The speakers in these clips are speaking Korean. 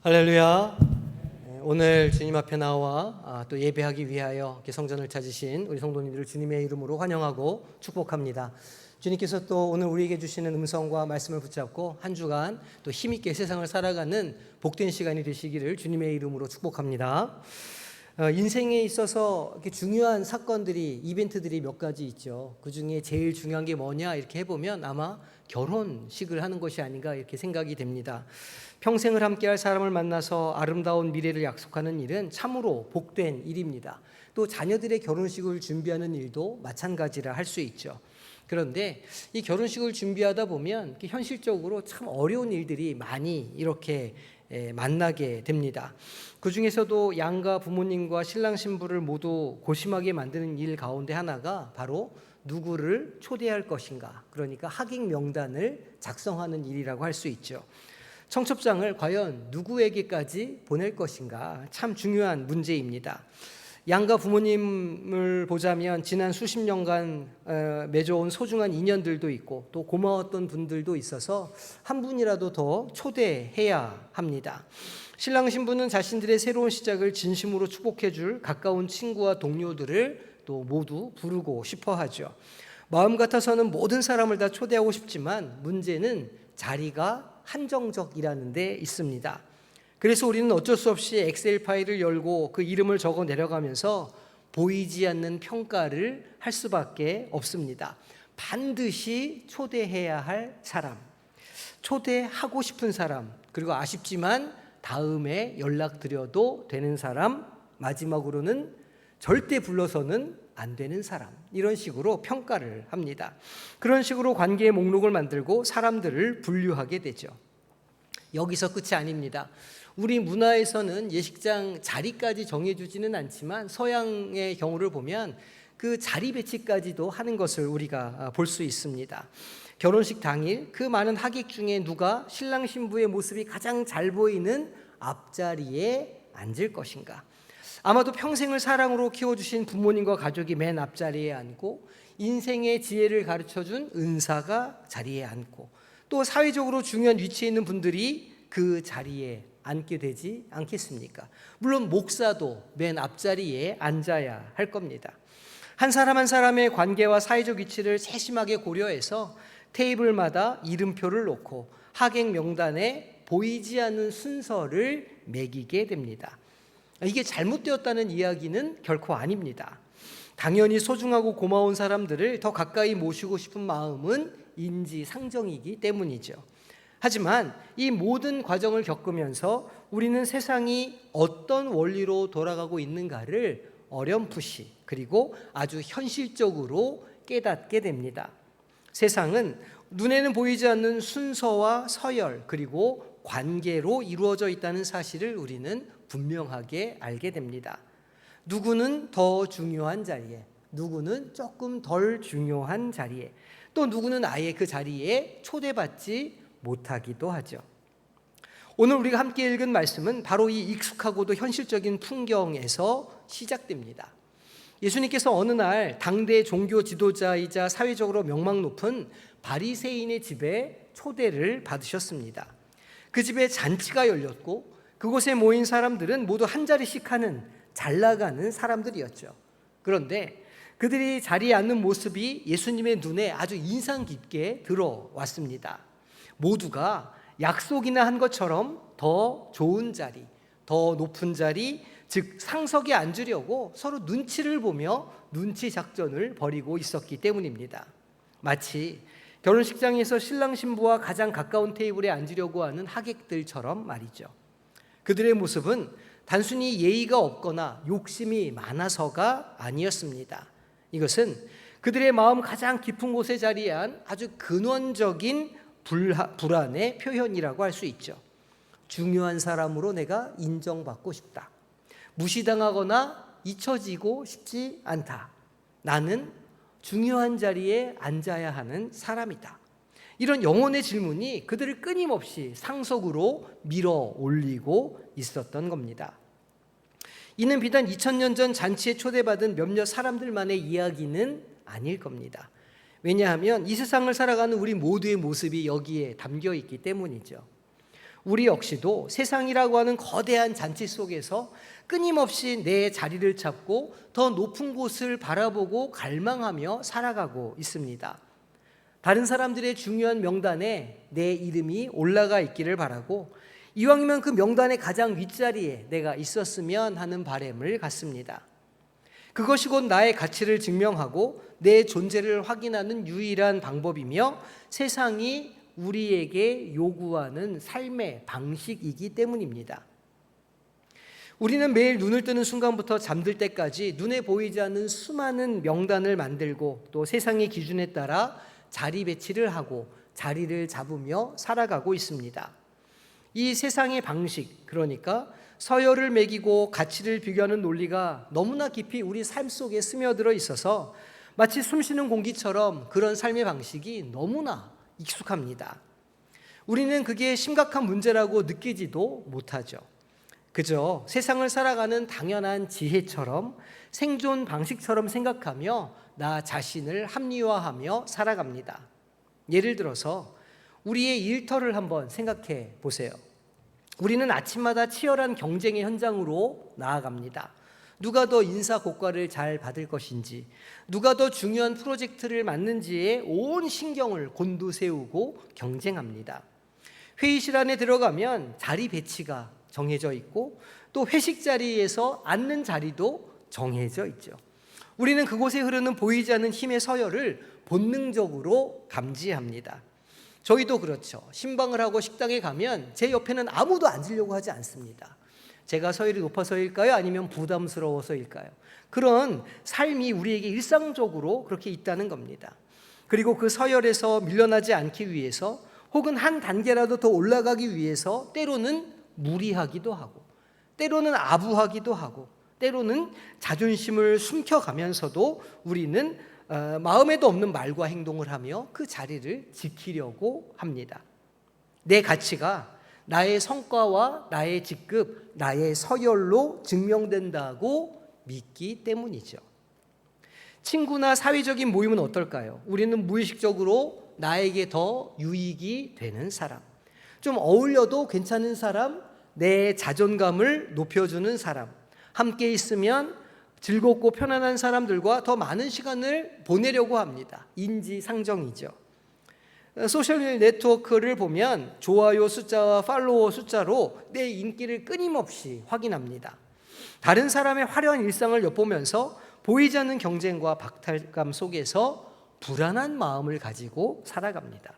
할렐루야. 오늘 주님 앞에 나와 또 예배하기 위하여 이렇게 성전을 찾으신 우리 성도님들을 주님의 이름으로 환영하고 축복합니다. 주님께서 또 오늘 우리에게 주시는 음성과 말씀을 붙잡고 한 주간 또 힘있게 세상을 살아가는 복된 시간이 되시기를 주님의 이름으로 축복합니다. 인생에 있어서 이렇게 중요한 사건들이, 이벤트들이 몇 가지 있죠. 그 중에 제일 중요한 게 뭐냐 이렇게 해보면 아마 결혼식을 하는 것이 아닌가 이렇게 생각이 됩니다. 평생을 함께할 사람을 만나서 아름다운 미래를 약속하는 일은 참으로 복된 일입니다. 또 자녀들의 결혼식을 준비하는 일도 마찬가지라 할 수 있죠. 그런데 이 결혼식을 준비하다 보면 현실적으로 참 어려운 일들이 많이 이렇게 만나게 됩니다. 그 중에서도 양가 부모님과 신랑 신부를 모두 고심하게 만드는 일 가운데 하나가 바로 누구를 초대할 것인가, 그러니까 하객 명단을 작성하는 일이라고 할 수 있죠. 청첩장을 과연 누구에게까지 보낼 것인가, 참 중요한 문제입니다. 양가 부모님을 보자면 지난 수십 년간 맺어온 소중한 인연들도 있고 또 고마웠던 분들도 있어서 한 분이라도 더 초대해야 합니다. 신랑 신부는 자신들의 새로운 시작을 진심으로 축복해 줄 가까운 친구와 동료들을 또 모두 부르고 싶어 하죠. 마음 같아서는 모든 사람을 다 초대하고 싶지만 문제는 자리가 한정적이라는 데 있습니다. 그래서 우리는 어쩔 수 없이 엑셀 파일을 열고 그 이름을 적어 내려가면서 보이지 않는 평가를 할 수밖에 없습니다. 반드시 초대해야 할 사람, 초대하고 싶은 사람, 그리고 아쉽지만 다음에 연락드려도 되는 사람, 마지막으로는 절대 불러서는 안 되는 사람, 이런 식으로 평가를 합니다. 그런 식으로 관계의 목록을 만들고 사람들을 분류하게 되죠. 여기서 끝이 아닙니다. 우리 문화에서는 예식장 자리까지 정해주지는 않지만 서양의 경우를 보면 그 자리 배치까지도 하는 것을 우리가 볼 수 있습니다. 결혼식 당일 그 많은 하객 중에 누가 신랑 신부의 모습이 가장 잘 보이는 앞자리에 앉을 것인가. 아마도 평생을 사랑으로 키워주신 부모님과 가족이 맨 앞자리에 앉고 인생의 지혜를 가르쳐준 은사가 자리에 앉고 또 사회적으로 중요한 위치에 있는 분들이 그 자리에 앉게 되지 않겠습니까? 물론 목사도 맨 앞자리에 앉아야 할 겁니다. 한 사람 한 사람의 관계와 사회적 위치를 세심하게 고려해서 테이블마다 이름표를 놓고 하객 명단에 보이지 않는 순서를 매기게 됩니다. 이게 잘못되었다는 이야기는 결코 아닙니다. 당연히 소중하고 고마운 사람들을 더 가까이 모시고 싶은 마음은 인지상정이기 때문이죠. 하지만 이 모든 과정을 겪으면서 우리는 세상이 어떤 원리로 돌아가고 있는가를 어렴풋이 그리고 아주 현실적으로 깨닫게 됩니다. 세상은 눈에는 보이지 않는 순서와 서열 그리고 관계로 이루어져 있다는 사실을 우리는 분명하게 알게 됩니다. 누구는 더 중요한 자리에, 누구는 조금 덜 중요한 자리에, 또 누구는 아예 그 자리에 초대받지 못하기도 하죠. 오늘 우리가 함께 읽은 말씀은 바로 이 익숙하고도 현실적인 풍경에서 시작됩니다. 예수님께서 어느 날 당대 종교 지도자이자 사회적으로 명망 높은 바리새인의 집에 초대를 받으셨습니다. 그 집에 잔치가 열렸고 그곳에 모인 사람들은 모두 한 자리씩 하는 잘 나가는 사람들이었죠. 그런데 그들이 자리에 앉는 모습이 예수님의 눈에 아주 인상 깊게 들어왔습니다. 모두가 약속이나 한 것처럼 더 좋은 자리, 더 높은 자리, 즉 상석에 앉으려고 서로 눈치를 보며 눈치 작전을 벌이고 있었기 때문입니다. 마치 결혼식장에서 신랑 신부와 가장 가까운 테이블에 앉으려고 하는 하객들처럼 말이죠. 그들의 모습은 단순히 예의가 없거나 욕심이 많아서가 아니었습니다. 이것은 그들의 마음 가장 깊은 곳에 자리한 아주 근원적인 불안의 표현이라고 할 수 있죠. 중요한 사람으로 내가 인정받고 싶다. 무시당하거나 잊혀지고 싶지 않다. 나는 중요한 자리에 앉아야 하는 사람이다. 이런 영혼의 질문이 그들을 끊임없이 상속으로 밀어 올리고 있었던 겁니다. 이는 비단 2000년 전 잔치에 초대받은 몇몇 사람들만의 이야기는 아닐 겁니다. 왜냐하면 이 세상을 살아가는 우리 모두의 모습이 여기에 담겨 있기 때문이죠. 우리 역시도 세상이라고 하는 거대한 잔치 속에서 끊임없이 내 자리를 찾고 더 높은 곳을 바라보고 갈망하며 살아가고 있습니다. 다른 사람들의 중요한 명단에 내 이름이 올라가 있기를 바라고, 이왕이면 그 명단의 가장 윗자리에 내가 있었으면 하는 바람을 갖습니다. 그것이 곧 나의 가치를 증명하고 내 존재를 확인하는 유일한 방법이며 세상이 우리에게 요구하는 삶의 방식이기 때문입니다. 우리는 매일 눈을 뜨는 순간부터 잠들 때까지 눈에 보이지 않는 수많은 명단을 만들고 또 세상의 기준에 따라 자리 배치를 하고 자리를 잡으며 살아가고 있습니다. 이 세상의 방식, 그러니까 서열을 매기고 가치를 비교하는 논리가 너무나 깊이 우리 삶 속에 스며들어 있어서 마치 숨쉬는 공기처럼 그런 삶의 방식이 너무나 익숙합니다. 우리는 그게 심각한 문제라고 느끼지도 못하죠. 그저 세상을 살아가는 당연한 지혜처럼, 생존 방식처럼 생각하며 나 자신을 합리화하며 살아갑니다. 예를 들어서 우리의 일터를 한번 생각해 보세요. 우리는 아침마다 치열한 경쟁의 현장으로 나아갑니다. 누가 더 인사 고과를 잘 받을 것인지, 누가 더 중요한 프로젝트를 맡는지에 온 신경을 곤두세우고 경쟁합니다. 회의실 안에 들어가면 자리 배치가 정해져 있고 또 회식 자리에서 앉는 자리도 정해져 있죠. 우리는 그곳에 흐르는 보이지 않는 힘의 서열을 본능적으로 감지합니다. 저희도 그렇죠. 신방을 하고 식당에 가면 제 옆에는 아무도 앉으려고 하지 않습니다. 제가 서열이 높아서일까요? 아니면 부담스러워서일까요? 그런 삶이 우리에게 일상적으로 그렇게 있다는 겁니다. 그리고 그 서열에서 밀려나지 않기 위해서 혹은 한 단계라도 더 올라가기 위해서 때로는 무리하기도 하고 때로는 아부하기도 하고 때로는 자존심을 숨겨가면서도 우리는 마음에도 없는 말과 행동을 하며 그 자리를 지키려고 합니다. 내 가치가 나의 성과와 나의 직급, 나의 서열로 증명된다고 믿기 때문이죠. 친구나 사회적인 모임은 어떨까요? 우리는 무의식적으로 나에게 더 유익이 되는 사람, 좀 어울려도 괜찮은 사람, 내 자존감을 높여주는 사람, 함께 있으면 즐겁고 편안한 사람들과 더 많은 시간을 보내려고 합니다. 인지상정이죠. 소셜 네트워크를 보면 좋아요 숫자와 팔로워 숫자로 내 인기를 끊임없이 확인합니다. 다른 사람의 화려한 일상을 엿보면서 보이지 않는 경쟁과 박탈감 속에서 불안한 마음을 가지고 살아갑니다.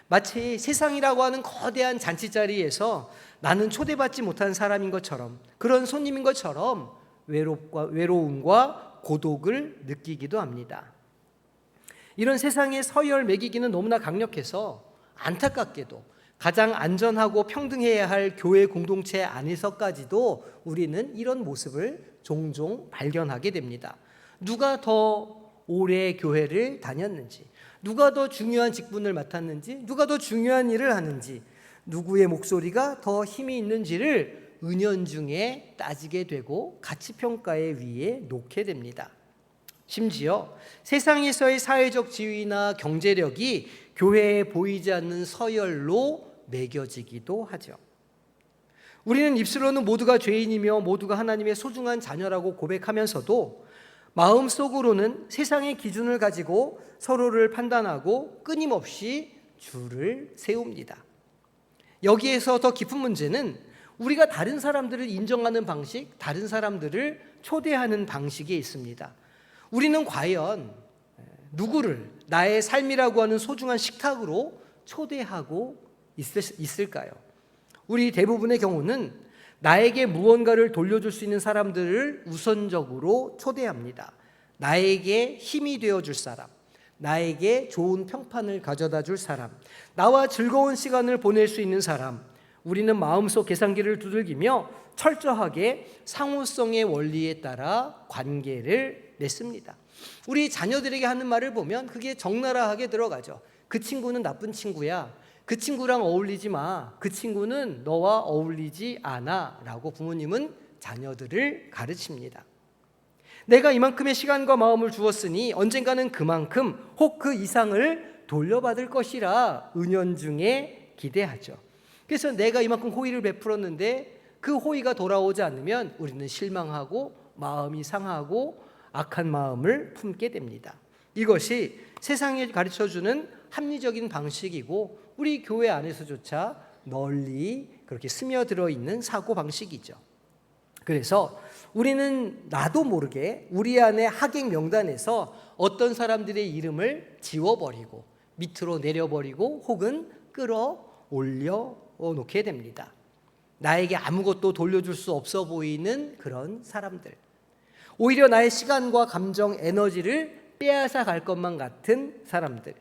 마치 세상이라고 하는 거대한 잔치자리에서 나는 초대받지 못한 사람인 것처럼, 그런 손님인 것처럼 외로움과 고독을 느끼기도 합니다. 이런 세상의 서열 매기기는 너무나 강력해서 안타깝게도 가장 안전하고 평등해야 할 교회 공동체 안에서까지도 우리는 이런 모습을 종종 발견하게 됩니다. 누가 더 오래 교회를 다녔는지, 누가 더 중요한 직분을 맡았는지, 누가 더 중요한 일을 하는지, 누구의 목소리가 더 힘이 있는지를 은연중에 따지게 되고 가치평가의 위에 놓게 됩니다. 심지어 세상에서의 사회적 지위나 경제력이 교회에 보이지 않는 서열로 매겨지기도 하죠. 우리는 입술로는 모두가 죄인이며 모두가 하나님의 소중한 자녀라고 고백하면서도 마음속으로는 세상의 기준을 가지고 서로를 판단하고 끊임없이 줄을 세웁니다. 여기에서 더 깊은 문제는 우리가 다른 사람들을 인정하는 방식, 다른 사람들을 초대하는 방식에 있습니다. 우리는 과연 누구를 나의 삶이라고 하는 소중한 식탁으로 초대하고 있을까요? 우리 대부분의 경우는 나에게 무언가를 돌려줄 수 있는 사람들을 우선적으로 초대합니다. 나에게 힘이 되어줄 사람, 나에게 좋은 평판을 가져다 줄 사람, 나와 즐거운 시간을 보낼 수 있는 사람. 우리는 마음속 계산기를 두들기며 철저하게 상호성의 원리에 따라 관계를 맺습니다. 우리 자녀들에게 하는 말을 보면 그게 적나라하게 들어가죠. 그 친구는 나쁜 친구야. 그 친구랑 어울리지 마. 그 친구는 너와 어울리지 않아. 라고 부모님은 자녀들을 가르칩니다. 내가 이만큼의 시간과 마음을 주었으니 언젠가는 그만큼 혹 그 이상을 돌려받을 것이라 은연중에 기대하죠. 그래서 내가 이만큼 호의를 베풀었는데 그 호의가 돌아오지 않으면 우리는 실망하고 마음이 상하고 악한 마음을 품게 됩니다. 이것이 세상이 가르쳐주는 합리적인 방식이고 우리 교회 안에서조차 널리 그렇게 스며들어 있는 사고방식이죠. 그래서 우리는 나도 모르게 우리 안에 하객 명단에서 어떤 사람들의 이름을 지워버리고 밑으로 내려버리고 혹은 끌어올려 놓게 됩니다. 나에게 아무것도 돌려줄 수 없어 보이는 그런 사람들, 오히려 나의 시간과 감정, 에너지를 빼앗아 갈 것만 같은 사람들,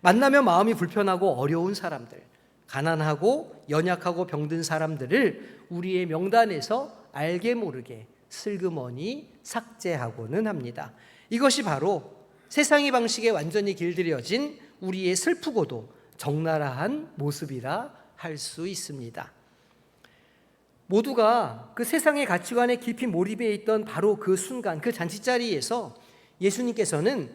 만나면 마음이 불편하고 어려운 사람들, 가난하고 연약하고 병든 사람들을 우리의 명단에서 알게 모르게 슬그머니 삭제하고는 합니다. 이것이 바로 세상의 방식에 완전히 길들여진 우리의 슬프고도 적나라한 모습이라 할 수 있습니다. 모두가 그 세상의 가치관에 깊이 몰입해 있던 바로 그 순간, 그 잔치자리에서 예수님께서는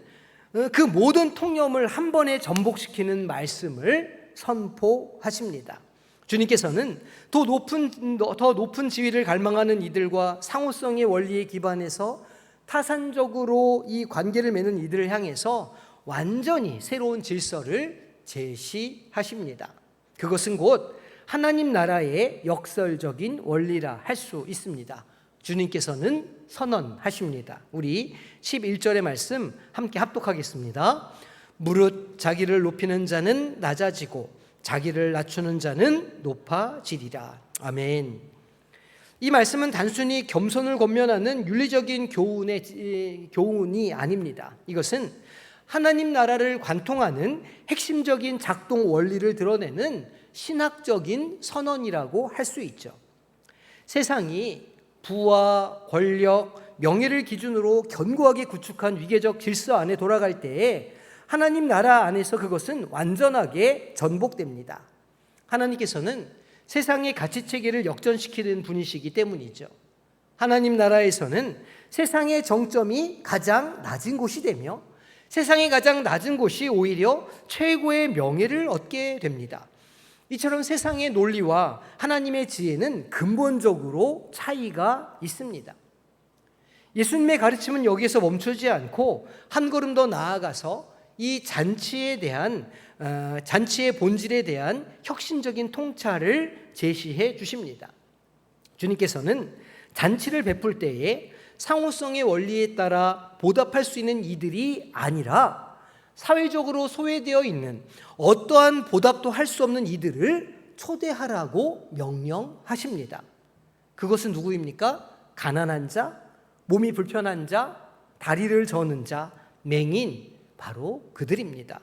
그 모든 통념을 한 번에 전복시키는 말씀을 선포하십니다. 주님께서는 더 높은 지위를 갈망하는 이들과 상호성의 원리에 기반해서 타산적으로 이 관계를 맺는 이들을 향해서 완전히 새로운 질서를 제시하십니다. 그것은 곧 하나님 나라의 역설적인 원리라 할 수 있습니다. 주님께서는 선언하십니다. 우리 11절의 말씀 함께 합독하겠습니다. 무릇 자기를 높이는 자는 낮아지고 자기를 낮추는 자는 높아지리라. 아멘. 이 말씀은 단순히 겸손을 권면하는 윤리적인 교훈이 아닙니다. 이것은 하나님 나라를 관통하는 핵심적인 작동 원리를 드러내는 신학적인 선언이라고 할 수 있죠. 세상이 부와 권력, 명예를 기준으로 견고하게 구축한 위계적 질서 안에 돌아갈 때에 하나님 나라 안에서 그것은 완전하게 전복됩니다. 하나님께서는 세상의 가치체계를 역전시키는 분이시기 때문이죠. 하나님 나라에서는 세상의 정점이 가장 낮은 곳이 되며 세상의 가장 낮은 곳이 오히려 최고의 명예를 얻게 됩니다. 이처럼 세상의 논리와 하나님의 지혜는 근본적으로 차이가 있습니다. 예수님의 가르침은 여기에서 멈추지 않고 한 걸음 더 나아가서 이 잔치의 본질에 대한 혁신적인 통찰을 제시해 주십니다. 주님께서는 잔치를 베풀 때에 상호성의 원리에 따라 보답할 수 있는 이들이 아니라 사회적으로 소외되어 있는 어떠한 보답도 할 수 없는 이들을 초대하라고 명령하십니다. 그것은 누구입니까? 가난한 자, 몸이 불편한 자, 다리를 저는 자, 맹인, 바로 그들입니다.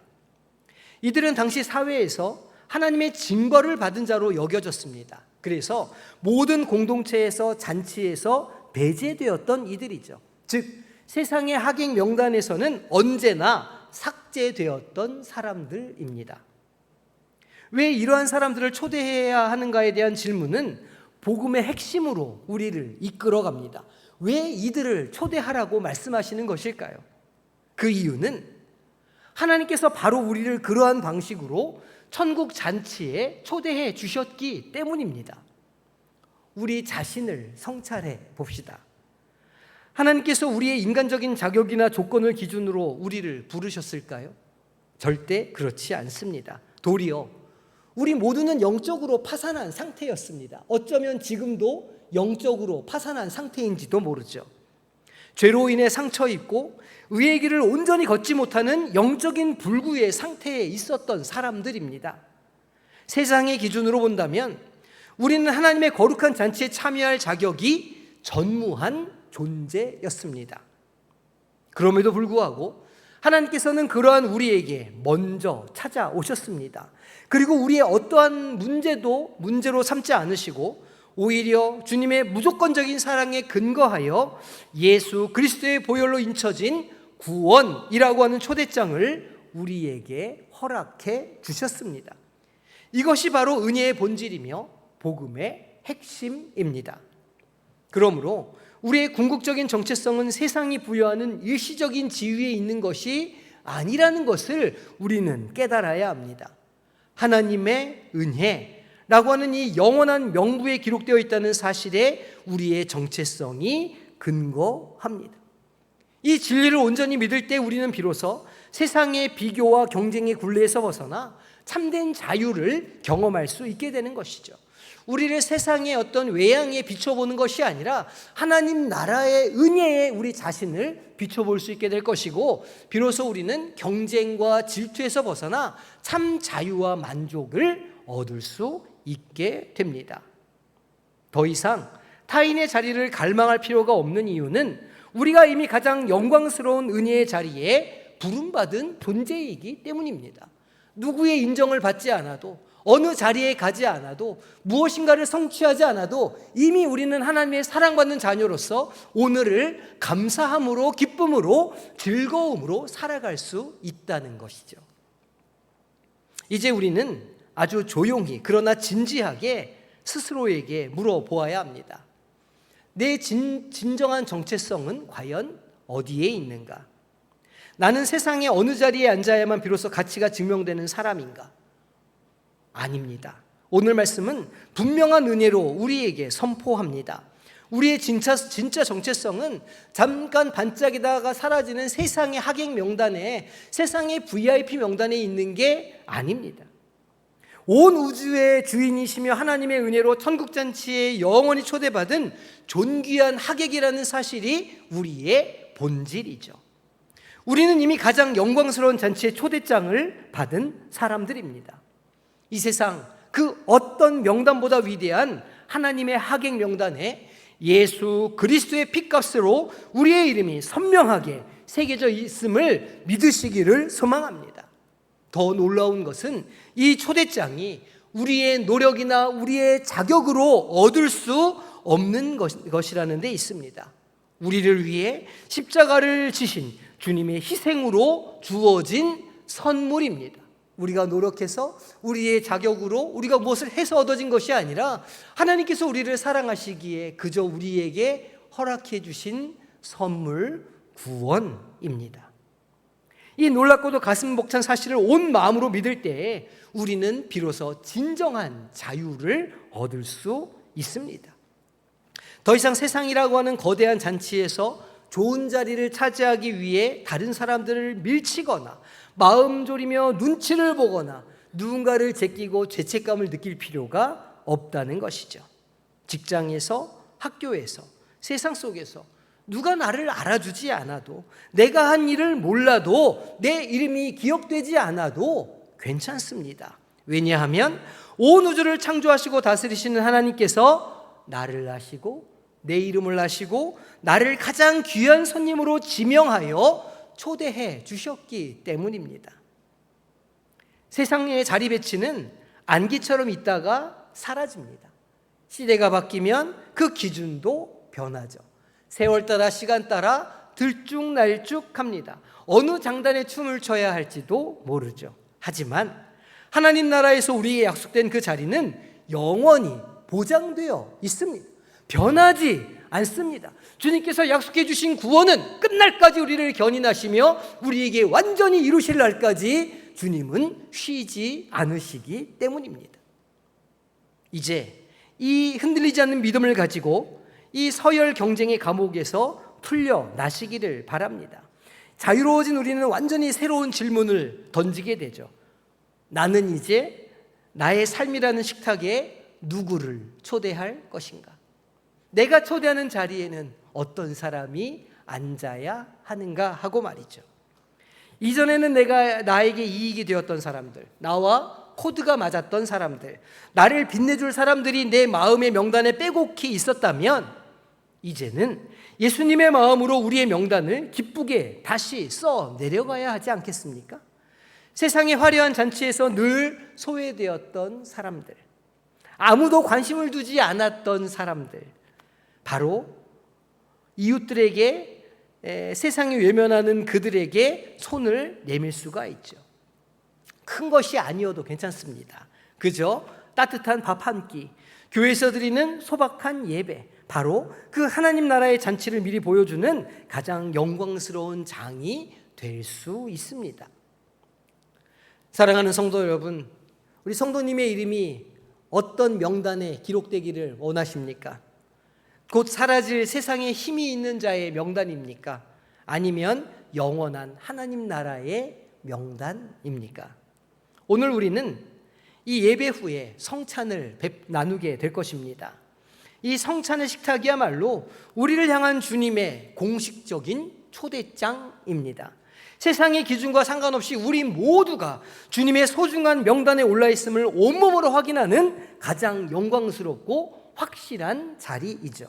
이들은 당시 사회에서 하나님의 징벌을 받은 자로 여겨졌습니다. 그래서 모든 공동체에서 잔치에서 배제되었던 이들이죠. 즉 세상의 하객 명단에서는 언제나 삭제되었던 사람들입니다. 왜 이러한 사람들을 초대해야 하는가에 대한 질문은 복음의 핵심으로 우리를 이끌어갑니다. 왜 이들을 초대하라고 말씀하시는 것일까요? 그 이유는 하나님께서 바로 우리를 그러한 방식으로 천국 잔치에 초대해 주셨기 때문입니다. 우리 자신을 성찰해 봅시다. 하나님께서 우리의 인간적인 자격이나 조건을 기준으로 우리를 부르셨을까요? 절대 그렇지 않습니다. 도리어 우리 모두는 영적으로 파산한 상태였습니다. 어쩌면 지금도 영적으로 파산한 상태인지도 모르죠. 죄로 인해 상처 입고 의의 길을 온전히 걷지 못하는 영적인 불구의 상태에 있었던 사람들입니다. 세상의 기준으로 본다면 우리는 하나님의 거룩한 잔치에 참여할 자격이 전무한 존재였습니다. 그럼에도 불구하고 하나님께서는 그러한 우리에게 먼저 찾아오셨습니다. 그리고 우리의 어떠한 문제도 문제로 삼지 않으시고 오히려 주님의 무조건적인 사랑에 근거하여 예수 그리스도의 보혈로 인쳐진 구원이라고 하는 초대장을 우리에게 허락해 주셨습니다. 이것이 바로 은혜의 본질이며 복음의 핵심입니다. 그러므로 우리의 궁극적인 정체성은 세상이 부여하는 일시적인 지위에 있는 것이 아니라는 것을 우리는 깨달아야 합니다. 하나님의 은혜, 라고 하는 이 영원한 명부에 기록되어 있다는 사실에 우리의 정체성이 근거합니다. 이 진리를 온전히 믿을 때 우리는 비로소 세상의 비교와 경쟁의 굴레에서 벗어나 참된 자유를 경험할 수 있게 되는 것이죠. 우리를 세상의 어떤 외양에 비춰보는 것이 아니라 하나님 나라의 은혜에 우리 자신을 비춰볼 수 있게 될 것이고, 비로소 우리는 경쟁과 질투에서 벗어나 참 자유와 만족을 얻을 수 있게 됩니다. 더 이상 타인의 자리를 갈망할 필요가 없는 이유는 우리가 이미 가장 영광스러운 은혜의 자리에 부름받은 존재이기 때문입니다. 누구의 인정을 받지 않아도, 어느 자리에 가지 않아도, 무엇인가를 성취하지 않아도 이미 우리는 하나님의 사랑받는 자녀로서 오늘을 감사함으로, 기쁨으로, 즐거움으로 살아갈 수 있다는 것이죠. 이제 우리는 아주 조용히 그러나 진지하게 스스로에게 물어보아야 합니다. 내 진정한 정체성은 과연 어디에 있는가? 나는 세상의 어느 자리에 앉아야만 비로소 가치가 증명되는 사람인가? 아닙니다. 오늘 말씀은 분명한 은혜로 우리에게 선포합니다. 우리의 진짜 정체성은 잠깐 반짝이다가 사라지는 세상의 하객 명단에, 세상의 VIP 명단에 있는 게 아닙니다. 온 우주의 주인이시며 하나님의 은혜로 천국잔치에 영원히 초대받은 존귀한 하객이라는 사실이 우리의 본질이죠. 우리는 이미 가장 영광스러운 잔치의 초대장을 받은 사람들입니다. 이 세상 그 어떤 명단보다 위대한 하나님의 하객 명단에 예수 그리스도의 핏값으로 우리의 이름이 선명하게 새겨져 있음을 믿으시기를 소망합니다. 더 놀라운 것은 이 초대장이 우리의 노력이나 우리의 자격으로 얻을 수 없는 것이라는 데 있습니다. 우리를 위해 십자가를 지신 주님의 희생으로 주어진 선물입니다. 우리가 노력해서 우리의 자격으로 우리가 무엇을 해서 얻어진 것이 아니라 하나님께서 우리를 사랑하시기에 그저 우리에게 허락해 주신 선물, 구원입니다. 이 놀랍고도 가슴 벅찬 사실을 온 마음으로 믿을 때에 우리는 비로소 진정한 자유를 얻을 수 있습니다. 더 이상 세상이라고 하는 거대한 잔치에서 좋은 자리를 차지하기 위해 다른 사람들을 밀치거나 마음 졸이며 눈치를 보거나 누군가를 제끼고 죄책감을 느낄 필요가 없다는 것이죠. 직장에서, 학교에서, 세상 속에서 누가 나를 알아주지 않아도, 내가 한 일을 몰라도, 내 이름이 기억되지 않아도 괜찮습니다. 왜냐하면 온 우주를 창조하시고 다스리시는 하나님께서 나를 아시고 내 이름을 아시고 나를 가장 귀한 손님으로 지명하여 초대해 주셨기 때문입니다. 세상의 자리 배치는 안기처럼 있다가 사라집니다. 시대가 바뀌면 그 기준도 변하죠. 세월 따라 시간 따라 들쭉날쭉합니다. 어느 장단에 춤을 춰야 할지도 모르죠. 하지만 하나님 나라에서 우리에게 약속된 그 자리는 영원히 보장되어 있습니다. 변하지 않습니다. 주님께서 약속해 주신 구원은 끝날까지 우리를 견인하시며 우리에게 완전히 이루실 날까지 주님은 쉬지 않으시기 때문입니다. 이제 이 흔들리지 않는 믿음을 가지고 이 서열 경쟁의 감옥에서 풀려나시기를 바랍니다. 자유로워진 우리는 완전히 새로운 질문을 던지게 되죠. 나는 이제 나의 삶이라는 식탁에 누구를 초대할 것인가? 내가 초대하는 자리에는 어떤 사람이 앉아야 하는가 하고 말이죠. 이전에는 나에게 이익이 되었던 사람들, 나와 코드가 맞았던 사람들, 나를 빛내줄 사람들이 내 마음의 명단에 빼곡히 있었다면 이제는 예수님의 마음으로 우리의 명단을 기쁘게 다시 써 내려가야 하지 않겠습니까? 세상의 화려한 잔치에서 늘 소외되었던 사람들, 아무도 관심을 두지 않았던 사람들, 바로 이웃들에게, 세상에 외면하는 그들에게 손을 내밀 수가 있죠. 큰 것이 아니어도 괜찮습니다. 그저 따뜻한 밥 한 끼, 교회에서 드리는 소박한 예배, 바로 그 하나님 나라의 잔치를 미리 보여주는 가장 영광스러운 장이 될 수 있습니다. 사랑하는 성도 여러분, 우리 성도님의 이름이 어떤 명단에 기록되기를 원하십니까? 곧 사라질 세상에 힘이 있는 자의 명단입니까? 아니면 영원한 하나님 나라의 명단입니까? 오늘 우리는 이 예배 후에 성찬을 나누게 될 것입니다. 이 성찬의 식탁이야말로 우리를 향한 주님의 공식적인 초대장입니다. 세상의 기준과 상관없이 우리 모두가 주님의 소중한 명단에 올라 있음을 온몸으로 확인하는 가장 영광스럽고 확실한 자리이죠.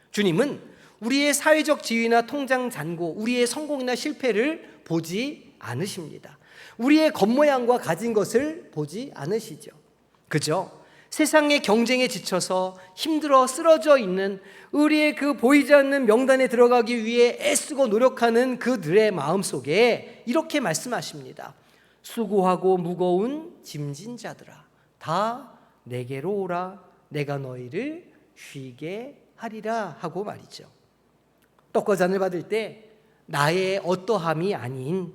주님은 우리의 사회적 지위나 통장 잔고, 우리의 성공이나 실패를 보지 않으십니다. 우리의 겉모양과 가진 것을 보지 않으시죠. 그저 세상의 경쟁에 지쳐서 힘들어 쓰러져 있는 우리의 그 보이지 않는 명단에 들어가기 위해 애쓰고 노력하는 그들의 마음속에 이렇게 말씀하십니다. 수고하고 무거운 짐진 자들아, 다 내게로 오라. 내가 너희를 쉬게 하리라 하고 말이죠. 떡과 잔을 받을 때 나의 어떠함이 아닌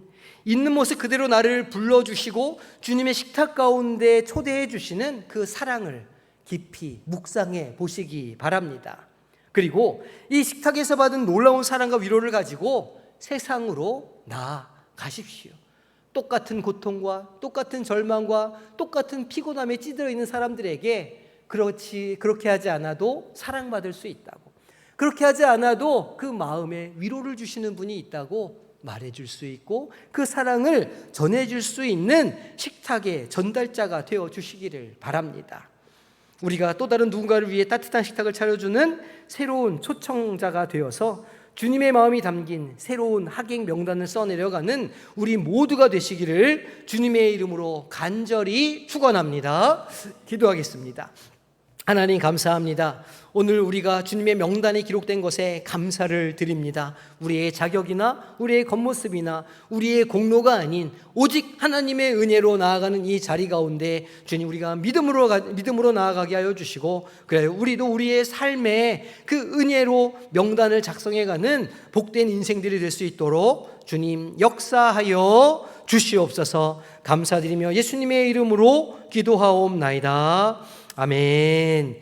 있는 모습 그대로 나를 불러주시고 주님의 식탁 가운데 초대해 주시는 그 사랑을 깊이 묵상해 보시기 바랍니다. 그리고 이 식탁에서 받은 놀라운 사랑과 위로를 가지고 세상으로 나아가십시오. 똑같은 고통과 똑같은 절망과 똑같은 피곤함에 찌들어 있는 사람들에게 그렇게 하지 않아도 사랑받을 수 있다고, 그렇게 하지 않아도 그 마음에 위로를 주시는 분이 있다고 말해줄 수 있고 그 사랑을 전해줄 수 있는 식탁의 전달자가 되어주시기를 바랍니다. 우리가 또 다른 누군가를 위해 따뜻한 식탁을 차려주는 새로운 초청자가 되어서 주님의 마음이 담긴 새로운 하객 명단을 써내려가는 우리 모두가 되시기를 주님의 이름으로 간절히 축원합니다. 기도하겠습니다. 하나님 감사합니다. 오늘 우리가 주님의 명단에 기록된 것에 감사를 드립니다. 우리의 자격이나 우리의 겉모습이나 우리의 공로가 아닌 오직 하나님의 은혜로 나아가는 이 자리 가운데 주님 우리가 믿음으로 나아가게 하여 주시고, 그래요, 우리도 우리의 삶에 그 은혜로 명단을 작성해가는 복된 인생들이 될 수 있도록 주님 역사하여 주시옵소서. 감사드리며 예수님의 이름으로 기도하옵나이다. 아멘.